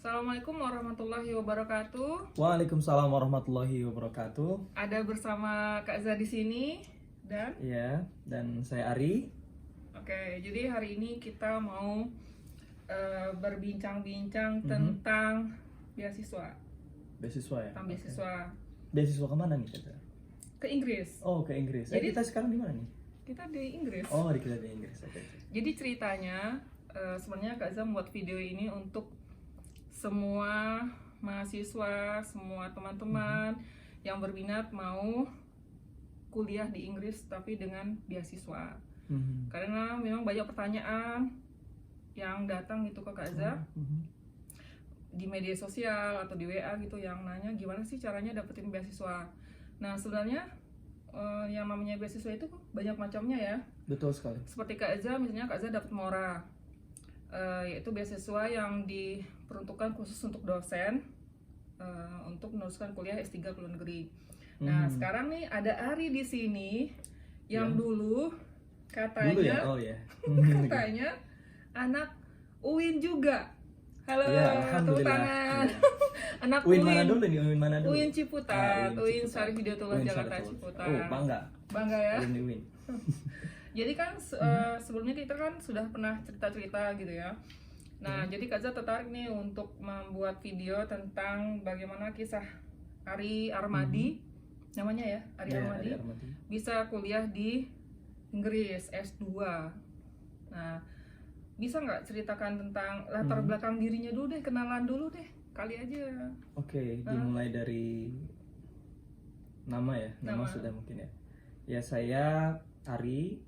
Assalamualaikum warahmatullahi wabarakatuh. Waalaikumsalam warahmatullahi wabarakatuh. Ada bersama Kak Za di sini dan Dan saya Ari. Oke, jadi hari ini kita mau berbincang-bincang tentang beasiswa. Beasiswa ya? Tentang beasiswa Beasiswa kemana nih kita? ke Inggris. Oh, ke Inggris. Jadi- Kita sekarang di mana nih? Kita di Inggris. Oh, kita di Inggris. Oke. Jadi ceritanya sebenarnya Kak Za membuat video ini untuk semua mahasiswa, semua teman-teman yang berminat mau kuliah di Inggris tapi dengan beasiswa. Karena memang banyak pertanyaan yang datang gitu ke Kak Za di media sosial atau di WA gitu yang nanya gimana sih caranya dapetin beasiswa. Nah sebenarnya yang namanya beasiswa itu banyak macamnya ya. Betul sekali. Seperti Kak Za, misalnya Kak Za dapat Mora, yaitu beasiswa yang diperuntukkan khusus untuk dosen untuk meneruskan kuliah S3 ke luar negeri. Nah sekarang nih ada Ari di sini yang dulu katanya Dulu ya? Oh ya. katanya anak UIN juga. Halo, Ya, tepuk alhamdulillah. tangan. Anak Uin mana dulu nih? Uin mana dulu? UIN Ciputat, UIN Ciputat. Syarif Hidayatullah Uin Jakarta Syarif. Ciputat. Oh, bangga. Bangga ya. Uin. Jadi kan sebelumnya kita kan sudah pernah cerita-cerita gitu ya. Nah, jadi Kak Za tertarik nih untuk membuat video tentang bagaimana kisah Ari Armadi, namanya ya, Ari Ya, Armadi, Ari Armadi. bisa kuliah di Inggris S2. Nah, bisa nggak ceritakan tentang latar belakang dirinya dulu deh, kenalan dulu deh, kali aja. Oke, dimulai dari nama ya. Nama Nama. sudah mungkin ya. Ya, saya Ari.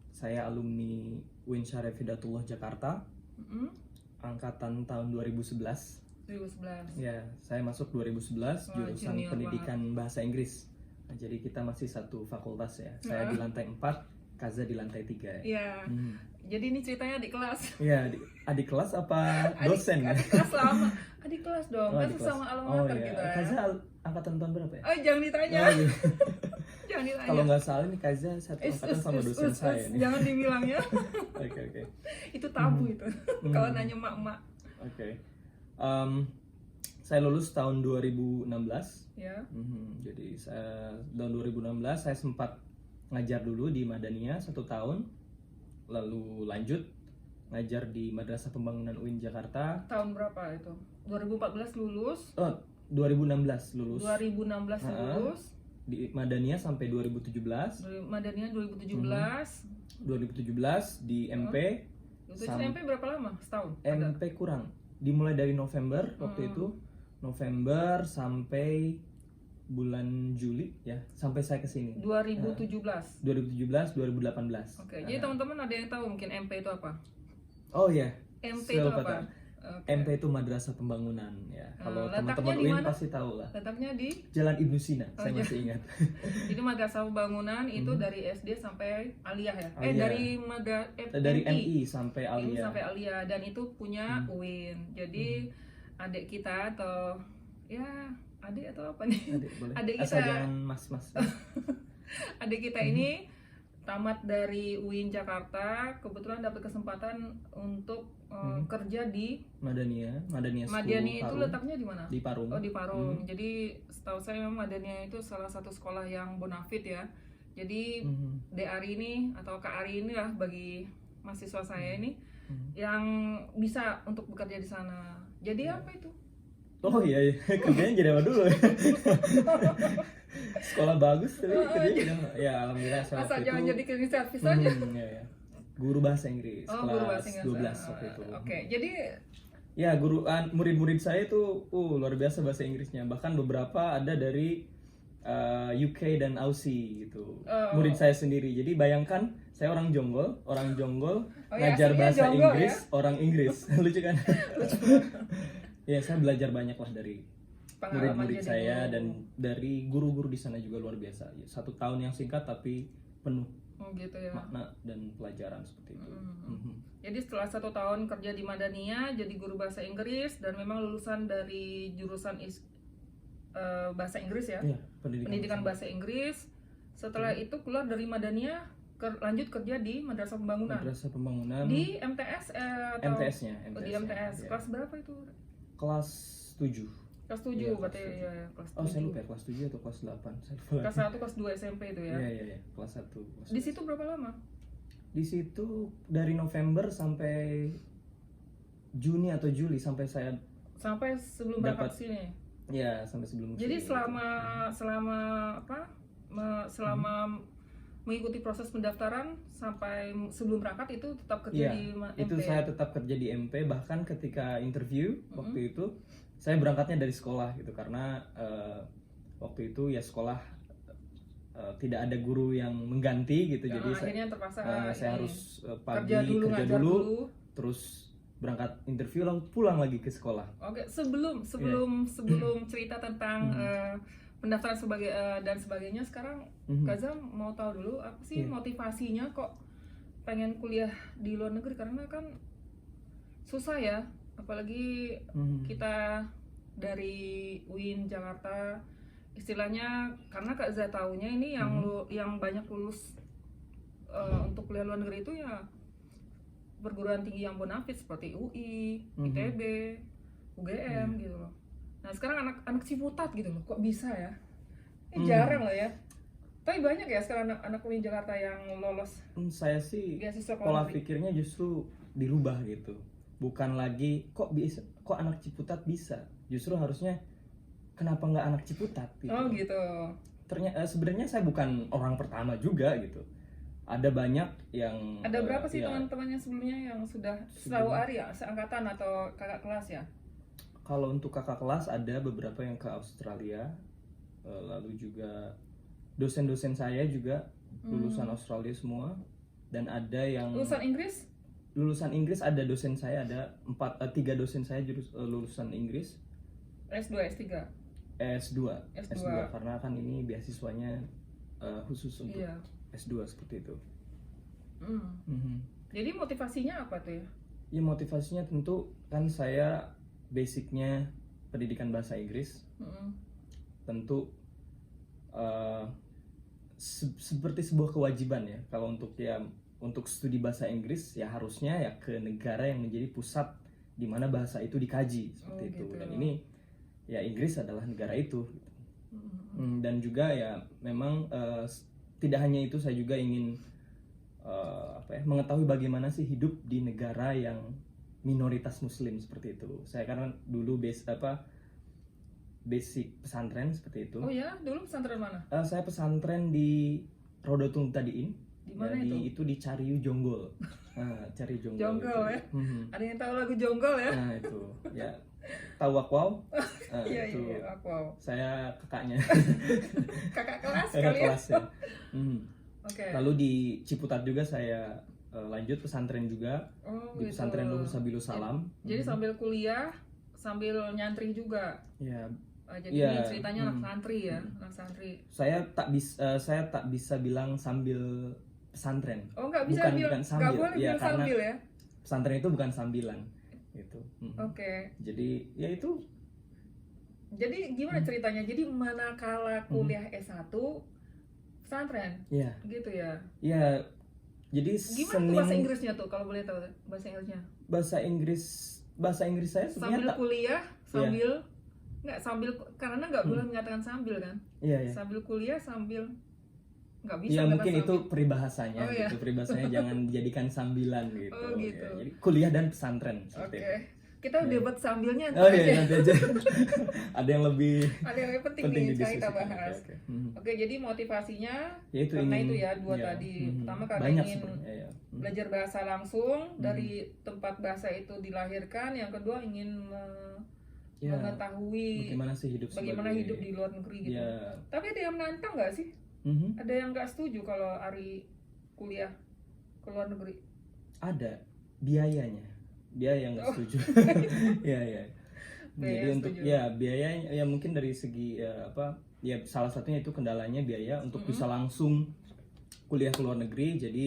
Saya alumni UIN Syarif Hidayatullah Jakarta, Mm-mm, angkatan tahun 2011. 2011. Ya, saya masuk 2011 Wah, jurusan junior pendidikan bahasa Inggris. Nah, jadi kita masih satu fakultas ya. Saya di lantai 4, Kaza di lantai 3 ya. Iya. Jadi ini ceritanya di kelas. Iya, adik kelas apa dosen ya? Adik kelas lama. Adik kelas dong, kan adik kelas. sesama alma mater iya. gitu ya. Kaza angkatan tahun berapa ya? Oh, jangan ditanya. Oh, iya. Jangan ditanya. Kalau nggak salah nih Kaza satu angkatan sama dosen saya nih. Jangan dibilang ya. Oke. Itu tabu itu. Kalau nanya mak-mak. Oke. Saya lulus tahun 2016. Ya. Jadi tahun 2016 saya sempat ngajar dulu di Madania 1 tahun, lalu lanjut ngajar di Madrasah Pembangunan UIN Jakarta. Tahun berapa itu? 2014 lulus. 2016 lulus. 2016 lulus. Di Madania sampai 2017. Madania 2017. 2017 di MP. Itu SMP berapa lama? Setahun? Ada? MP kurang. Dimulai dari November waktu itu. November sampai bulan Juli ya, sampai saya kesini 2017. 2017 2018. Oke, jadi teman-teman ada yang tahu mungkin MP itu apa? Oh ya, MP itu apa? Oke. MP itu Madrasah Pembangunan ya. Kalau letaknya teman-teman di UIN mana? pasti tahu lah. Letaknya di Jalan Ibnu Sina, saya masih ingat. Jadi Madrasah Pembangunan itu dari SD sampai Aliyah ya? Aliyah. Dari MI MI sampai ini Aliyah. sampai Aliyah, dan itu punya UIN. Jadi adik kita atau ya adik atau apa nih? Adik, boleh. Adik Asal kita. jangan mas-mas. Adik kita ini tamat dari UIN Jakarta, kebetulan dapat kesempatan untuk kerja di Madania School Madania itu Parung. letaknya di mana? Di Parung. Oh, di Parung. Jadi setahu saya memang Madania itu salah satu sekolah yang bonafit ya. Jadi Dek Ari ini atau Kak Ari ini lah bagi mahasiswa saya ini yang bisa untuk bekerja di sana. Jadi apa itu? Oh iya, kerjanya jadi apa dulu? Sekolah bagus tapi kerjanya ya alhamdulillah saya Asal waktu jangan itu jadi cleaning service aja. ya. Guru bahasa Inggris Oh, kelas guru bahasa Inggris. 12 waktu itu. Oke, jadi Ya, murid-murid saya itu luar biasa bahasa Inggrisnya. Bahkan beberapa ada dari UK dan Aussie gitu. Murid saya sendiri. Jadi bayangkan saya orang jonggol ya, ngajar aslinya bahasa jonggol, Inggris, orang Inggris. Lucu kan? Ya, saya belajar banyak lah dari pengalaman murid-murid jadi saya guru. dan dari guru-guru di sana juga luar biasa. 1 tahun yang singkat tapi penuh Oh gitu ya. makna dan pelajaran seperti itu. Jadi setelah 1 tahun kerja di Madania jadi guru bahasa Inggris dan memang lulusan dari jurusan bahasa Inggris ya. Iya, Pendidikan bahasa Inggris. Setelah itu keluar dari Madania lanjut kerja di Madrasah Pembangunan. Madrasah Pembangunan Di MTS atau MTS-nya, di MTS. ya. Kelas berapa itu? kelas 7. Kelas 7 Iya, berarti kelas ya, kelas 7. Oh, saya lupa ya, kelas 7 atau kelas 8. Saya lupa. Kelas 1, kelas 2 SMP itu ya. Iya, kelas 1. Kelas Di situ berapa lama? Di situ dari November sampai Juni atau Juli sampai saya Sampai sebelum dapat berangkat sini. ya sampai sebelum Jadi sini, selama apa? Selama mengikuti proses pendaftaran sampai sebelum berangkat itu tetap kerja Iya, di itu MP. saya tetap kerja di MP, bahkan ketika interview waktu itu saya berangkatnya dari sekolah gitu karena waktu itu ya sekolah tidak ada guru yang mengganti gitu, Ya, jadi akhirnya terpaksa saya ini, harus pagi kerja dulu, ngajar dulu. terus berangkat interview lalu pulang lagi ke sekolah. Oke, sebelum cerita tentang pendaftaran sebagai dan sebagainya, sekarang Kaza mau tahu dulu apa sih motivasinya kok pengen kuliah di luar negeri, karena kan susah ya, apalagi kita dari UIN Jakarta istilahnya, karena Kak Za taunya ini yang banyak lulus untuk kuliah luar negeri itu ya perguruan tinggi yang bonafit seperti UI, ITB, UGM gitu loh. Nah sekarang anak Ciputat gitu loh, kok bisa ya? Ini jarang loh ya. Tapi banyak ya sekarang anak UIN Jakarta yang lolos. Saya sih beasiswa pola pikirnya justru dirubah gitu. Bukan lagi kok anak Ciputat bisa. Justru harusnya kenapa nggak anak Ciputat gitu. Oh gitu. Ternyata sebenarnya saya bukan orang pertama juga gitu. Ada banyak yang Ada berapa sih teman-temannya sebelumnya yang sudah selalu Ari ya, seangkatan atau kakak kelas ya? Kalau untuk kakak kelas ada beberapa yang ke Australia, lalu juga dosen-dosen saya juga lulusan Australia semua, dan ada yang lulusan Inggris? Lulusan Inggris ada dosen saya, ada 3 dosen saya lulusan Inggris. S2, S3? S2 karena kan ini beasiswanya khusus untuk S2 seperti itu. Jadi motivasinya apa tuh ya? Ya motivasinya tentu kan saya basicnya pendidikan bahasa Inggris. Tentu seperti sebuah kewajiban ya, kalau untuk studi bahasa Inggris ya harusnya ya ke negara yang menjadi pusat di mana bahasa itu dikaji seperti itu. Gitu. Dan ini ya Inggris adalah negara itu. Dan juga ya memang tidak hanya itu, saya juga ingin mengetahui bagaimana sih hidup di negara yang minoritas Muslim seperti itu. Saya karena dulu basic pesantren seperti itu. Oh ya, dulu pesantren mana? Saya pesantren di Rodotul Tadiin. Di mana itu? Di Cariu Jonggol. Cariu Jonggol. Jonggol ya. Ada yang tahu lagu Jonggol ya? Nah itu ya. Tahu Wakwau? Iya, Wakwau. Saya kakaknya. Kakak kelas Kakak kali ya? kelas ya. Okay. Lalu di Ciputat juga saya lanjut pesantren juga. Di pesantren Luhur Sabilus Salam. Jadi sambil kuliah, sambil nyantri juga. Ya. Jadi ini ceritanya anak santri ya, anak santri. Saya tak bisa bilang sambil pesantren. Oh, nggak bisa bilang sambil. Nggak boleh bilang sambil ya? Pesantren itu bukan sambilan. Gitu. Oke. Jadi ya itu. Jadi gimana ceritanya? Jadi manakala kuliah S1 pesantren? Iya. Gitu ya? Iya. Jadi gimana tuh bahasa Inggrisnya tuh kalau boleh tahu bahasa Inggrisnya? Bahasa Inggris saya sebenarnya sambil kuliah, sambil sambil karena nggak boleh mengatakan sambil kan? Iya. Sambil kuliah sambil nggak bisa. Ya mungkin itu peribahasanya iya. gitu. Peribahasanya jangan dijadikan sambilan gitu. Oh gitu. Ya, jadi kuliah dan pesantren. Oke. Kita debat sambilnya nanti aja. Ada yang lebih penting nih kita bahas. Oke, jadi motivasinya ya, itu karena itu ya dua tadi. Pertama karena ingin belajar bahasa langsung dari tempat bahasa itu dilahirkan. Yang kedua ingin mengetahui bagaimana hidup di luar negeri gitu. Tapi ada yang menantang nggak sih? Ada yang nggak setuju kalau Ari kuliah ke luar negeri? Ada, biayanya. Dia yang nggak setuju. ya. Jadi untuk biaya ya mungkin dari segi salah satunya itu kendalanya biaya untuk bisa langsung kuliah ke luar negeri. Jadi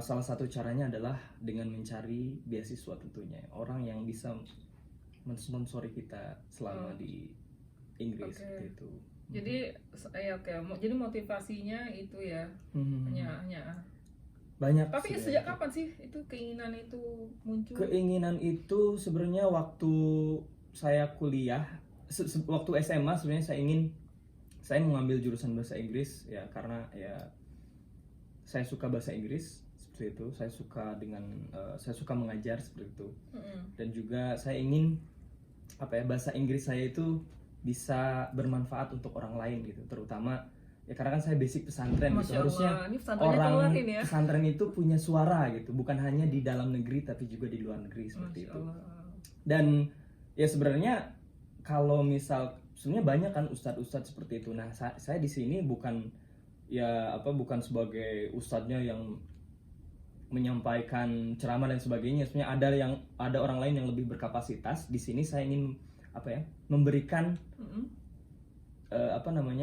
salah satu caranya adalah dengan mencari beasiswa tentunya, orang yang bisa mensponsori kita selama di Inggris seperti itu. Jadi jadi motivasinya itu ya hanya banyak. Tapi sejak kapan sih itu keinginan itu muncul? Keinginan itu sebenarnya waktu saya kuliah waktu SMA sebenarnya saya mau ngambil jurusan bahasa Inggris ya, karena ya saya suka bahasa Inggris seperti itu. Saya suka mengajar seperti itu. Dan juga saya ingin bahasa Inggris saya itu bisa bermanfaat untuk orang lain gitu, terutama ya karena kan saya basic pesantren gitu. Harusnya orang pesantren itu punya suara gitu, bukan hanya di dalam negeri tapi juga di luar negeri seperti itu. Dan ya sebenarnya kalau misal sebenarnya banyak kan ustadz-ustadz seperti itu. Nah, saya di sini bukan sebagai ustadznya yang menyampaikan ceramah dan sebagainya. Sebenarnya ada orang lain yang lebih berkapasitas. Di sini saya ingin memberikan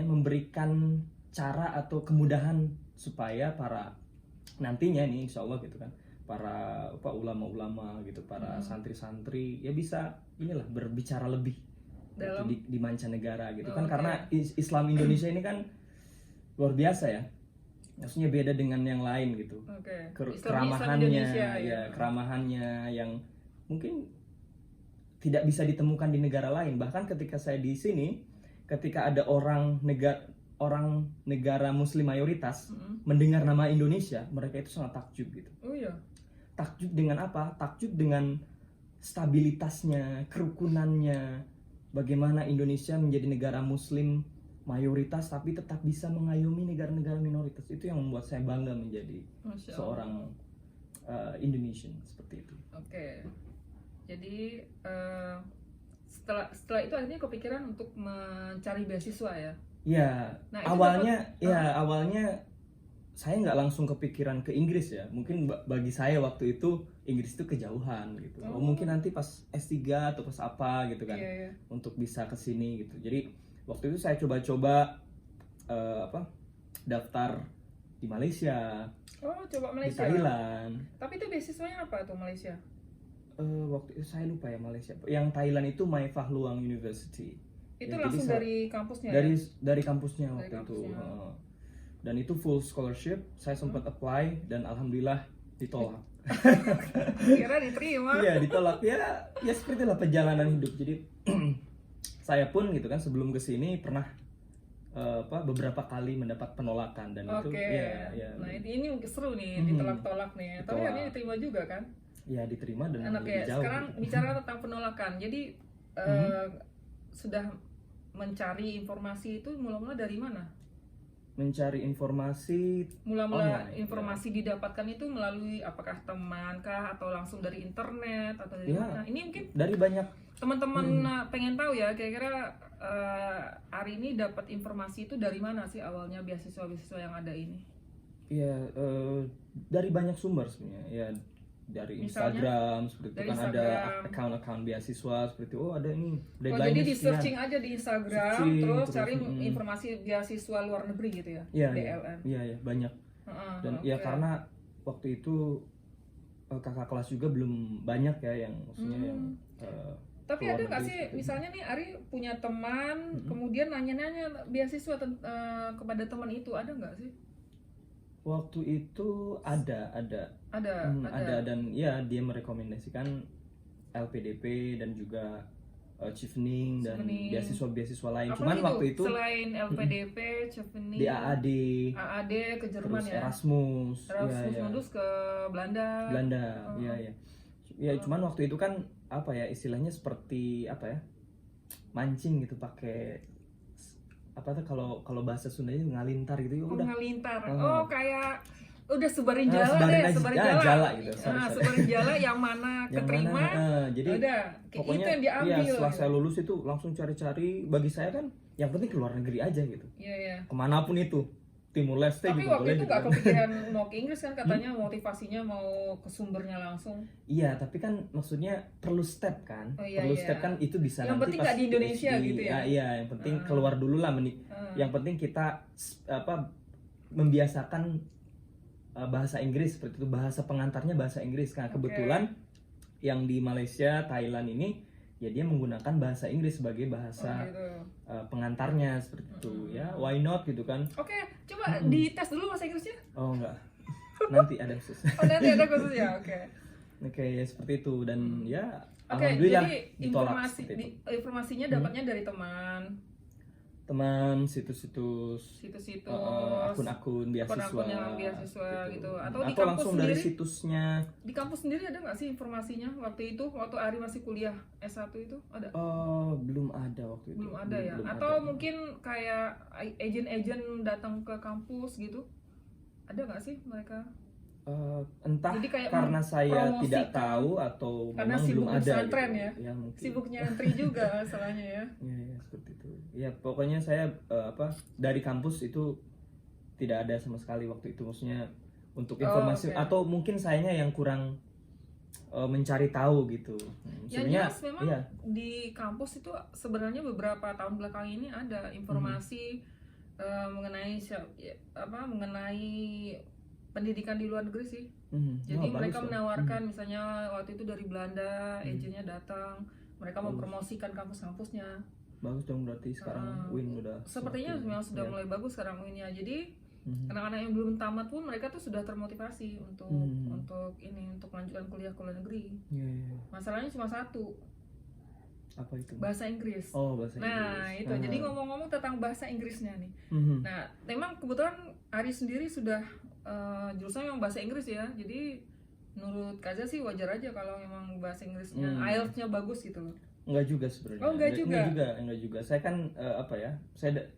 memberikan cara atau kemudahan supaya para nantinya nih insya Allah gitu kan, para ulama-ulama gitu, para santri-santri ya bisa berbicara lebih di mancanegara gitu kan, karena Islam Indonesia ini kan luar biasa ya, maksudnya beda dengan yang lain gitu. Keramahannya yang mungkin tidak bisa ditemukan di negara lain. Bahkan ketika saya di sini, ketika ada orang negara Muslim mayoritas mendengar nama Indonesia, mereka itu sangat takjub gitu. Oh iya. Takjub dengan apa? Takjub dengan stabilitasnya, kerukunannya. Bagaimana Indonesia menjadi negara Muslim mayoritas tapi tetap bisa mengayomi negara-negara minoritas. Itu yang membuat saya bangga menjadi seorang Indonesian seperti itu. Oke. Jadi setelah itu akhirnya kepikiran untuk mencari beasiswa ya? Ya, nah, awalnya saya nggak langsung kepikiran ke Inggris ya. Mungkin bagi saya waktu itu Inggris itu kejauhan gitu. Mungkin nanti pas S3 atau pas apa gitu kan, untuk bisa ke sini gitu. Jadi waktu itu saya coba-coba daftar di Malaysia. Coba Malaysia. Di Thailand. Tapi itu beasiswanya apa tuh Malaysia? Waktu itu saya lupa ya Malaysia. Yang Thailand itu My Fah Luang University. Itu ya, langsung dari kampusnya dari kampusnya waktu itu. Dan itu full scholarship. Saya sempat apply dan alhamdulillah ditolak. Kira diterima. Iya, ditolak. Ya seperti itulah perjalanan hidup. Jadi saya pun gitu kan sebelum ke sini pernah beberapa kali mendapat penolakan dan itu ya. Nah, ini mungkin seru nih, ditolak-tolak nih. Tapi akhirnya diterima juga kan? Ya diterima dan lebih jauh. Sekarang bicara tentang penolakan. Jadi sudah mencari informasi itu mula-mula dari mana? Mencari informasi informasi didapatkan itu melalui apakah teman kah atau langsung dari internet atau dari mana? Ini mungkin dari banyak teman-teman pengen tahu ya, kira-kira hari ini dapat informasi itu dari mana sih awalnya beasiswa-beasiswa yang ada ini? Iya, dari banyak sumber sebenarnya. Ya dari Instagram seperti itu kan, ada account beasiswa seperti itu. Ada ini. Jadi di searching aja di Instagram, terus cari informasi beasiswa luar negeri gitu ya? DLN. Iya, banyak. Dan ya karena waktu itu kakak kelas juga belum banyak ya yang maksudnya yang tapi ada nggak sih misalnya nih Ari punya teman kemudian nanya-nanya beasiswa kepada teman itu, ada nggak sih? Waktu itu ada dan ya dia merekomendasikan LPDP dan juga Chevening dan beasiswa lain. Cuman waktu itu selain LPDP, Chevening, di AAD ke Jerman ya. Erasmus ke Belanda. Ya cuman waktu itu kan istilahnya seperti mancing gitu, pakai kalau bahasa Sundanya ngalintar gitu ya udah. Ngalintar. Kayak udah sebarin jala gitu. Sebarin jala yang mana keterima. Jadi udah pokoknya itu yang diambil. Iya, setelah saya lulus itu langsung cari-cari. Bagi saya kan yang penting keluar negeri aja gitu. Iya. Kemanapun itu. Timur Leste tapi juga boleh. Tapi waktu itu nggak kepikiran mau ke Inggris kan, katanya motivasinya mau ke sumbernya langsung. Iya, tapi kan maksudnya perlu step kan. Step kan itu bisa yang nanti penting nggak di Indonesia PhD, gitu ya. Iya, yang penting keluar dulu lah. Yang penting kita membiasakan bahasa Inggris seperti itu, bahasa pengantarnya bahasa Inggris. Nah, kebetulan yang di Malaysia, Thailand ini ya dia menggunakan bahasa Inggris sebagai bahasa pengantarnya seperti itu. Ya, why not gitu kan. Coba dites dulu bahasa Inggrisnya. Oh enggak, nanti ada khusus. Nanti ada khusus ya. Oke, ya seperti itu. Dan ya Oke, alhamdulillah jadi ditolak seperti itu. informasinya dapatnya dari teman, situs-situs, situs-situs, akun-akun akun-akun yang beasiswa beasiswa gitu. Atau di atau kampus langsung dari sendiri, situsnya. di kampus sendiri ada nggak sih informasinya waktu itu, waktu Ari masih kuliah S1 itu ada? Belum ada waktu itu. Belum ada ya? Belum Atau ada. mungkin kayak agen-agen datang ke kampus gitu? Ada nggak sih mereka? Entah Jadi kayak karena saya mempromosikan. tidak tahu atau Karena memang belum sibuk ada pesantren gitu. ya? Ya mungkin. Sibuknya antri juga masalahnya ya. Ya, seperti itu. Ya pokoknya saya dari kampus itu tidak ada sama sekali waktu itu, maksudnya untuk informasi, oke. atau mungkin sayanya yang kurang mencari tahu gitu. Yang Sebenarnya jelas memang iya. di kampus itu sebenarnya beberapa tahun belakang ini ada informasi mengenai mengenai pendidikan di luar negeri sih. Jadi Wah, mereka bagus loh. menawarkan misalnya waktu itu dari Belanda, agennya datang, mereka mempromosikan kampus-kampusnya. Bagus dong, berarti sekarang Win udah Sepertinya semakin- memang sudah ya. mulai bagus sekarang Winnya. Jadi anak-anak yang belum tamat pun mereka tuh sudah termotivasi untuk untuk melanjutkan kuliah ke luar negeri. Iya. Masalahnya cuma satu, Apa itu? bahasa Inggris. Oh, bahasa Inggris. Nah itu, jadi ngomong-ngomong tentang bahasa Inggrisnya nih. Mhm. Nah memang kebetulan Ari sendiri sudah jurusan memang bahasa Inggris ya. Jadi menurut Kaza sih wajar aja kalau memang bahasa Inggrisnya IELTS-nya bagus gitu loh. Enggak juga sebenarnya. Oh, enggak juga. Enggak juga. Saya kan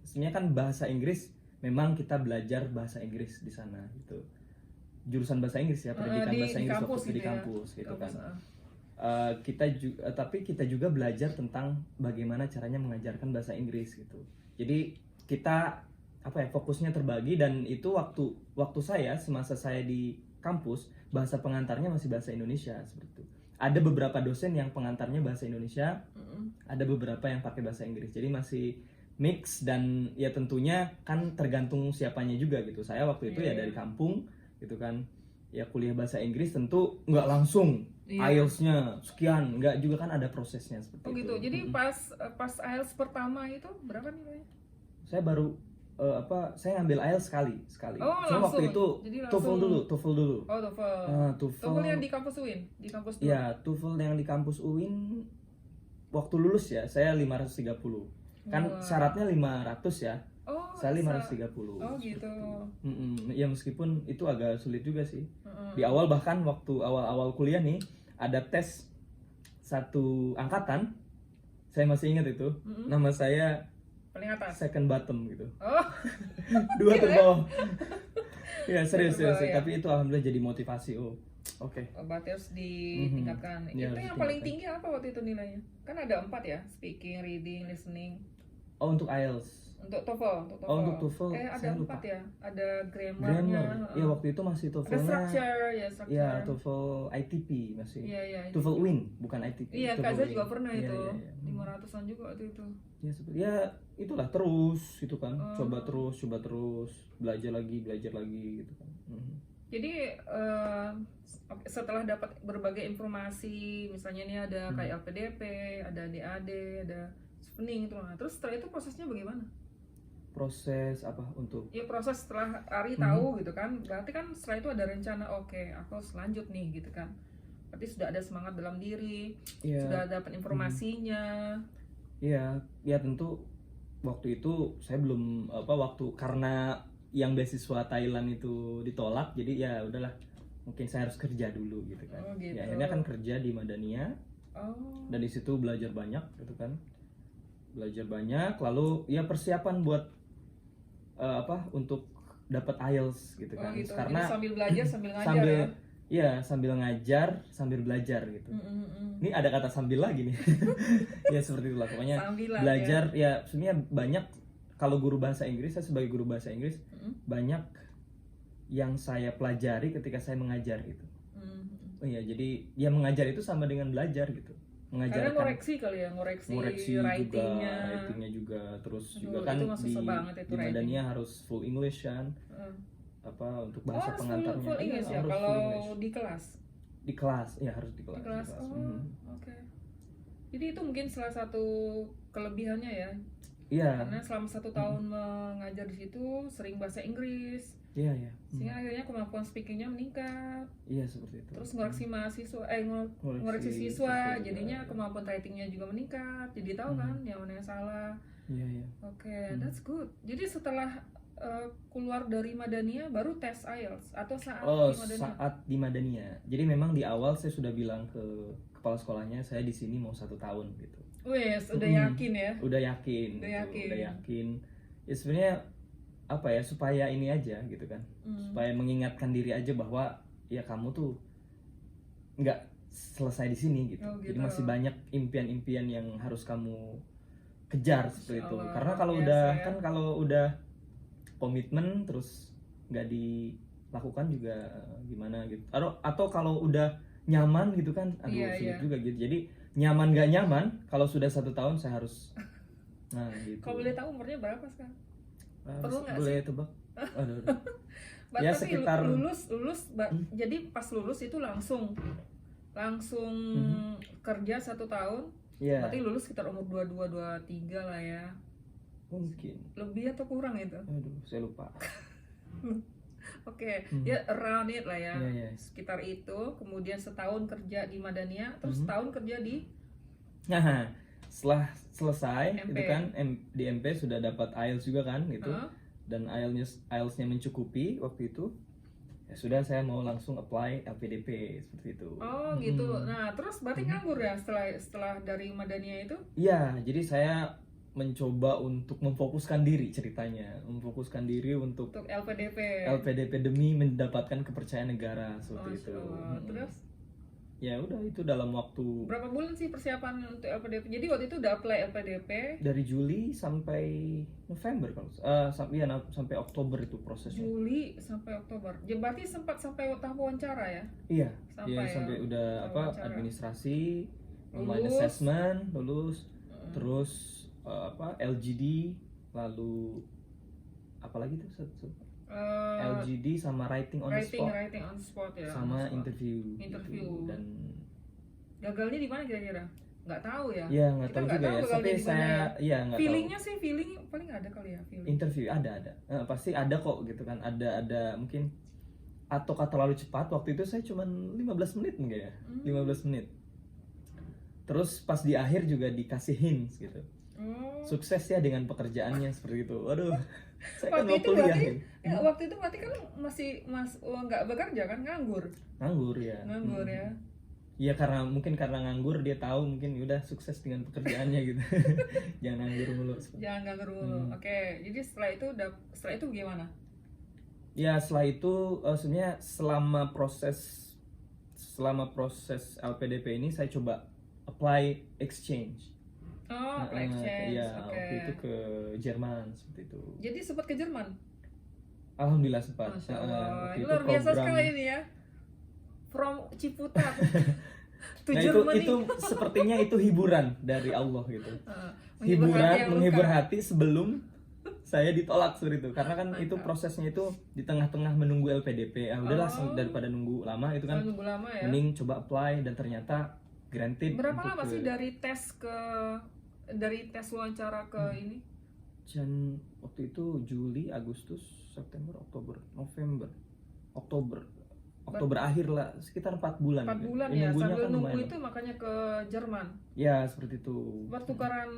sebenarnya kan bahasa Inggris, memang kita belajar bahasa Inggris di sana gitu. Jurusan bahasa Inggris ya, pendidikan bahasa Inggris kampus waktu itu di gitu ya. kampus gitu Kampus, kan. Tapi kita juga belajar tentang bagaimana caranya mengajarkan bahasa Inggris gitu. Jadi kita fokusnya terbagi, dan itu waktu saya semasa saya di kampus, bahasa pengantarnya masih bahasa Indonesia seperti itu. Ada beberapa dosen yang pengantarnya bahasa Indonesia, ada beberapa yang pakai bahasa Inggris. Jadi masih mix, dan ya tentunya kan tergantung siapanya juga gitu. Saya waktu itu ya dari kampung gitu kan. Ya kuliah bahasa Inggris tentu nggak langsung IELTS-nya sekian, nggak juga kan, ada prosesnya seperti itu. Gitu. Jadi pas IELTS pertama itu berapa nilainya? Saya baru saya ngambil IELTS sekali. Oh, Cuma langsung. waktu itu Jadi TOEFL dulu. Oh, TOEFL. TOEFL yang di kampus UIN, di kampus dulu. Ya, TOEFL yang di kampus UIN waktu lulus ya, saya 530. Kan syaratnya 500 ya. Oh, Saya 530. Oh, gitu. Ya meskipun itu agak sulit juga sih. Di awal, bahkan waktu awal-awal kuliah nih, ada tes satu angkatan. Saya masih ingat itu. Nama saya paling atas, second bottom gitu. Oh. Dua terbawah. Ya serius. Terbawah, ya. Tapi itu alhamdulillah jadi motivasi. Oke. Berarti harus ditingkatkan. Ya, Itu harus yang paling ditingkatkan. tinggi apa waktu itu nilainya? Kan ada 4 ya, speaking, reading, listening. Oh, untuk IELTS. Untuk TOEFL. Oh, untuk TOEFL ada saya 4 lupa. ya. Ada grammarnya. Grammar. Ya waktu itu masih Ada TOEFL-nya. structure. Ya, TOEFL ITP masih. Iya. TOEFL WIN, bukan ITP. Iya, TOEFL Kaza WIN. juga pernah Iya, itu. iya. 500-an juga waktu itu. Ya itulah terus gitu kan. Coba terus, belajar lagi gitu kan. Jadi setelah dapat berbagai informasi, misalnya ini ada kayak LPDP, ada DAD, ada Chevening itu. Nah, terus setelah itu prosesnya bagaimana? Proses apa untuk? Ya proses setelah Ari tahu gitu kan, berarti kan setelah itu ada rencana, oke, aku harus lanjut nih gitu kan. Berarti sudah ada semangat dalam diri, sudah dapat informasinya. Iya, ya tentu waktu itu saya belum karena yang beasiswa Thailand itu ditolak, jadi ya udahlah, mungkin saya harus kerja dulu gitu kan. Oh, gitu. Ya akhirnya kan kerja di Madania. Dan di situ belajar banyak gitu kan. Lalu ya persiapan buat untuk dapat IELTS gitu kan. Gitu. Karena jadi sambil belajar sambil ngajar sambil ngajar sambil belajar gitu. Ini ada kata sambil lagi nih. Ya seperti itulah pokoknya. Sambilan, belajar ya sebenarnya banyak. Kalau guru bahasa Inggris, saya sebagai guru bahasa Inggris, banyak yang saya pelajari ketika saya mengajar gitu. Oh iya, jadi ya mengajar itu sama dengan belajar gitu. Karena ngoreksi kali ya, ngoreksi writingnya juga, terus juga kan di Madania harus full English kan. Untuk bahasa pengantarnya full English ya, harus kalau full English. di kelas Ya harus di kelas. Oke. Jadi itu mungkin salah satu kelebihannya ya. Iya. Karena selama 1 tahun mengajar di situ sering bahasa Inggris, Iya, iya. Sehingga akhirnya kemampuan speakingnya meningkat. Iya, seperti itu. Terus ngoreksi mahasiswa, ngoreksi siswa, jadinya kemampuan writingnya juga meningkat. Jadi tahu kan yang mana yang salah. Iya, iya. Oke, that's good. Jadi setelah keluar dari Madania baru tes IELTS atau saat di Madania? Saat di Madania. Jadi memang di awal saya sudah bilang ke kepala sekolahnya saya di sini mau 1 tahun gitu. Wes, udah yakin ya? Udah yakin. Udah yakin. Ya sebenarnya apa ya, supaya ini aja gitu kan. Supaya mengingatkan diri aja bahwa ya kamu tuh nggak selesai di sini gitu. Oh, gitu. Jadi masih banyak impian-impian yang harus kamu kejar seperti itu. Karena kalau kalau udah komitmen terus nggak dilakukan juga gimana gitu. Atau kalau udah nyaman gitu kan, sulit juga gitu. Jadi nyaman nggak nyaman, kalau sudah 1 tahun saya harus gitu. Kalau boleh tahu umurnya berapa sekarang? Perlu nggak boleh sih? tebak? Aduh. Ya Tapi sekitar lulus jadi pas lulus itu langsung kerja 1 tahun. Yeah. Berarti lulus sekitar umur 22 23 lah ya. Mungkin lebih atau kurang itu? Aduh, saya lupa. Oke, ya around it lah ya. Yeah. Sekitar itu. Kemudian setahun kerja di Madania, terus setahun kerja di. Nah, setelah selesai MP. Itu kan di MP sudah dapat IELTS juga kan gitu. Dan IELTS-nya mencukupi waktu itu. Ya sudah, saya mau langsung apply LPDP seperti itu. Oh gitu. Nah terus berarti nganggur ya setelah dari Madania itu? Iya, jadi saya mencoba untuk memfokuskan diri untuk LPDP demi mendapatkan kepercayaan negara seperti itu. Terus? Ya udah, itu dalam waktu berapa bulan sih persiapan untuk LPDP? Jadi waktu itu udah apply LPDP dari Juli sampai November kalau sampai Oktober itu prosesnya. Juli sampai Oktober. Jadi berarti sempat sampai tahap wawancara ya? Iya. Sampai udah administrasi, online assessment, lulus, terus LGD, lalu apalagi tuh LGD sama writing on the spot ya, sama interview. Gitu. Dan gagalnya di mana kira-kira? Nggak tahu ya. Iya, nggak tahu juga ya. Tapi saya nggak tahu. Feelingnya sih, paling ada kali ya feeling. Interview ada. Pasti ada kok gitu kan. Ada mungkin atau terlalu cepat. Waktu itu saya cuma 15 menit mungkin ya. 15 menit. Terus pas di akhir juga dikasih hints gitu. Sukses ya dengan pekerjaannya seperti itu. Waduh, saya kan mau kuliah. Waktu itu berarti kan masih nggak bekerja kan, nganggur ya. Iya, karena nganggur dia tahu mungkin udah sukses dengan pekerjaannya gitu. Jangan nganggur mulu. Oke, jadi setelah itu gimana? Ya setelah itu sebenarnya selama proses LPDP ini saya coba apply exchange. Exchange. Iya, waktu itu ke Jerman seperti itu. Jadi sempat ke Jerman? Alhamdulillah sempat. Luar biasa sekali ini ya. From Ciputat to Germany. Itu sepertinya itu hiburan dari Allah gitu. Menghibur hati sebelum saya ditolak seperti itu. Karena kan itu prosesnya itu di tengah-tengah menunggu LPDP. Udahlah, daripada nunggu lama itu kan. Mending coba apply dan ternyata granted. Berapa lama sih dari tes wawancara ke ini? Waktu itu Juli, Agustus, September, Oktober, November, Oktober akhir lah, sekitar 4 bulan. 4 bulan ya, sambil nunggu itu makanya ke Jerman. Ya, seperti itu. Pertukaran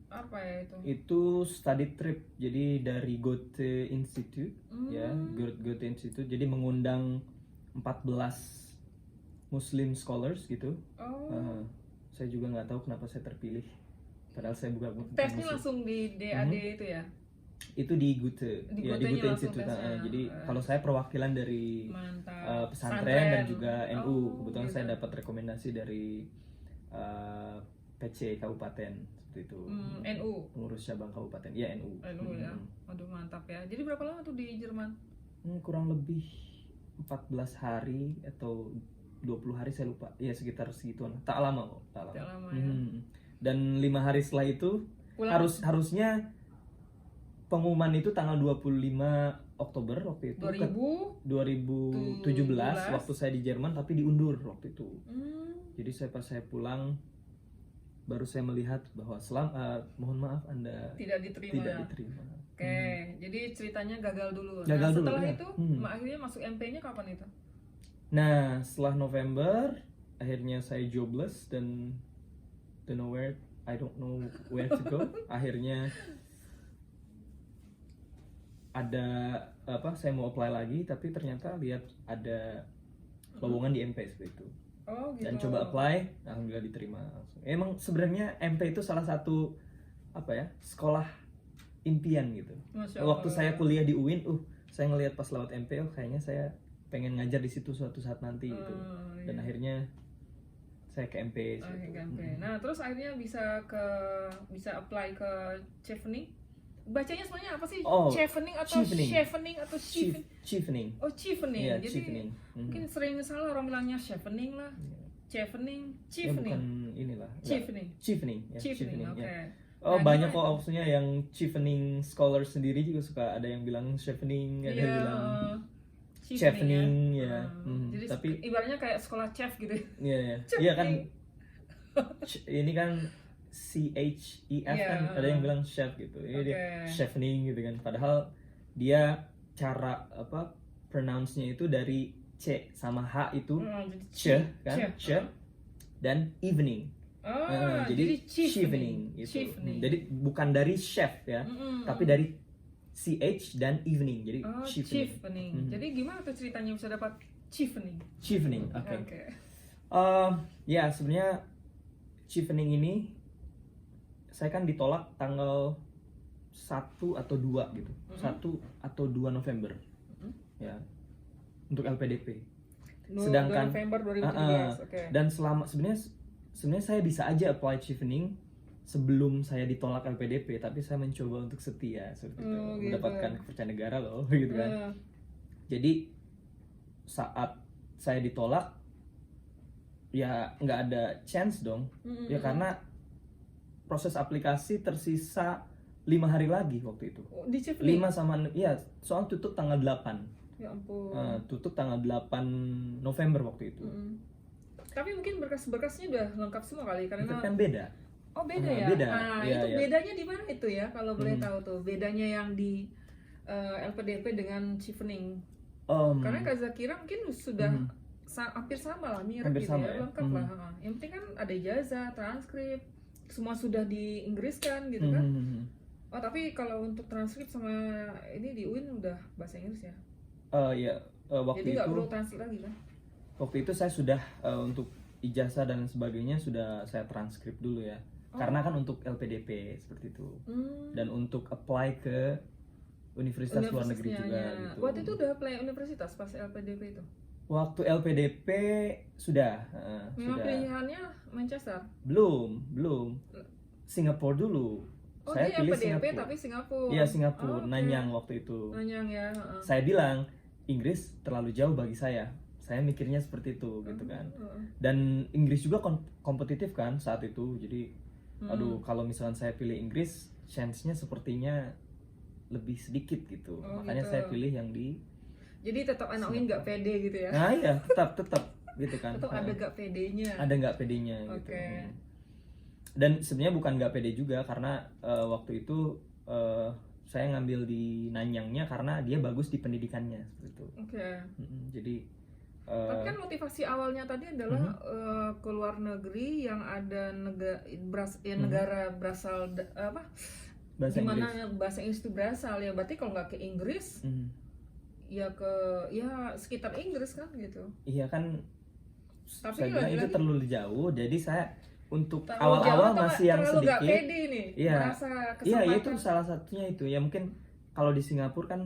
apa ya itu? Itu study trip, jadi dari Goethe Institute, ya, Goethe Institute, jadi mengundang 14 Muslim scholars gitu. Saya juga nggak tahu kenapa saya terpilih. Padahal saya bukan tesnya langsung di DAD itu ya? Itu di Goethe, di Goethe Institute. Jadi kalau saya perwakilan dari pesantren dan juga NU. Kebetulan saya dapat rekomendasi dari PC Kabupaten seperti itu. NU. Pengurus cabang kabupaten. Ya, NU. Ya. Waduh, mantap ya. Jadi berapa lama tuh di Jerman? Kurang lebih 14 hari atau 20 hari saya lupa. Ya sekitar segituan. Tak lama kok. Tak lama ya. Dan 5 hari setelah itu harusnya pengumuman itu tanggal 25 Oktober waktu itu. 2017 waktu saya di Jerman, tapi diundur waktu itu. Jadi pas saya pulang baru saya melihat bahwa mohon maaf Anda tidak diterima. tidak diterima. Oke, jadi ceritanya gagal dulu. Gagal dulu, setelah ya. itu akhirnya masuk MP-nya kapan itu? Nah, setelah November akhirnya saya jobless dan I don't know where to go. Akhirnya ada saya mau apply lagi tapi ternyata lihat ada lowongan di MP seperti itu. Oh, gitu. Dan coba apply, alhamdulillah diterima langsung. Emang sebenarnya MP itu salah satu sekolah impian gitu. Masya Waktu Allah. saya kuliah di UIN, saya ngelihat pas lewat MP, kayaknya saya pengen ngajar di situ suatu saat nanti gitu. Dan Iya. akhirnya saya ke MP. Oh, situ. ke MP. Nah, terus akhirnya bisa apply ke Chevening. Bacanya sebenarnya apa sih? Oh, Chevening atau Chevening. Chevening atau Chevening? Chevening. Oh, Chevening. Iya, Jadi Chevening. mungkin sering salah orang bilangnya Chevening lah. Chevening, Ya bukan Chevening. inilah. Chevening. Chevening. Ya, Chevening, oke. ya. Oh, Nah, banyak gimana kok maksudnya yang Chevening scholar sendiri juga suka ada yang bilang Chevening, ada yang bilang Chevening, ya. Jadi Tapi ibaratnya kayak sekolah chef gitu. iya kan Chevening. ini kan CHEF Iya. kan ada yang bilang chef gitu. Ini dia Oke. Chevening gitu kan. Padahal dia cara pronounce-nya itu dari C sama H itu Jadi C kan, Chef. C dan evening. Jadi chevening gitu. Chevening. Jadi bukan dari chef ya, tapi dari CH dan evening. Jadi Oh, chevening. chevening. Jadi gimana tuh ceritanya bisa dapat chevening? Chevening, oke. Oke. Ya sebenarnya chevening ini saya kan ditolak tanggal 1 atau 2 gitu. 1 atau 2 November. Ya. Untuk LPDP. Sedangkan 2 November 2017. Oke. dan sebenarnya saya bisa aja apply chevening sebelum saya ditolak LPDP, tapi saya mencoba untuk setia seperti itu, Oh, gitu. mendapatkan kepercayaan negara loh gitu kan. Jadi saat saya ditolak ya nggak ada chance dong. Ya karena proses aplikasi tersisa 5 hari lagi waktu itu. Oh, di chevening. 5 sama ya, soal tutup tanggal 8. Ya ampun. Tutup tanggal 8 November waktu itu. Tapi mungkin berkas-berkasnya udah lengkap semua kali Itu karena kan beda. oh beda ya. Beda. Nah, Iya, itu iya. bedanya di mana itu ya kalau boleh tahu tuh. Bedanya yang di LPDP dengan chevening. Karena Kak Zakira mungkin sudah hampir sama lah, mirip Hampir gitu sama ya, ya. lengkap lah. Yang penting kan ada ijazah, transkrip, semua sudah di Inggris kan gitu kan. Oh tapi kalau untuk transkrip sama ini di UIN udah bahasa Inggris ya. Waktu Jadi nggak itu perlu translate lagi kan? waktu itu saya sudah untuk ijazah dan sebagainya sudah saya transkrip dulu ya. Karena kan untuk LPDP seperti itu. Dan untuk apply ke universitas luar negeri juga Universitasnya. gitu. Waktu itu udah apply universitas pas LPDP itu. Waktu LPDP sudah Memang sudah. pilihannya Manchester. Belum Singapura dulu. Oh Saya dia pilih LPDP Singapura. tapi Singapura. Iya Singapura, Oh, oke. Nanyang waktu itu. Nanyang ya. Saya bilang Inggris terlalu jauh bagi saya. Saya mikirnya seperti itu gitu kan. Dan Inggris juga kompetitif kan saat itu. Jadi aduh kalau misalkan saya pilih Inggris, chance-nya sepertinya lebih sedikit gitu. Oh, Makanya gitu. saya pilih yang di Jadi tetap anak UIN nggak pede gitu ya. Nah iya, tetap gitu kan. Tetap ada nggak pedenya. Ada nggak pedenya gitu. Oke. Dan sebenarnya bukan nggak pede juga karena waktu itu saya ngambil di Nanyangnya karena dia bagus di pendidikannya seperti itu. Oke. Jadi Tapi kan motivasi awalnya tadi adalah ke luar negeri yang ada negara berasal bahasa di mana Inggris. bahasa Inggris itu berasal ya. Berarti kalau nggak ke Inggris ya sekitar Inggris kan gitu. Iya kan. Tapi Saya bilang itu lagi-lagi terlalu jauh. Jadi saya untuk terlalu awal-awal jauh atau masih yang terlalu nggak sedikit. pede nih, Iya. merasa Iya kesempatan. itu salah satunya itu ya mungkin kalau di Singapura kan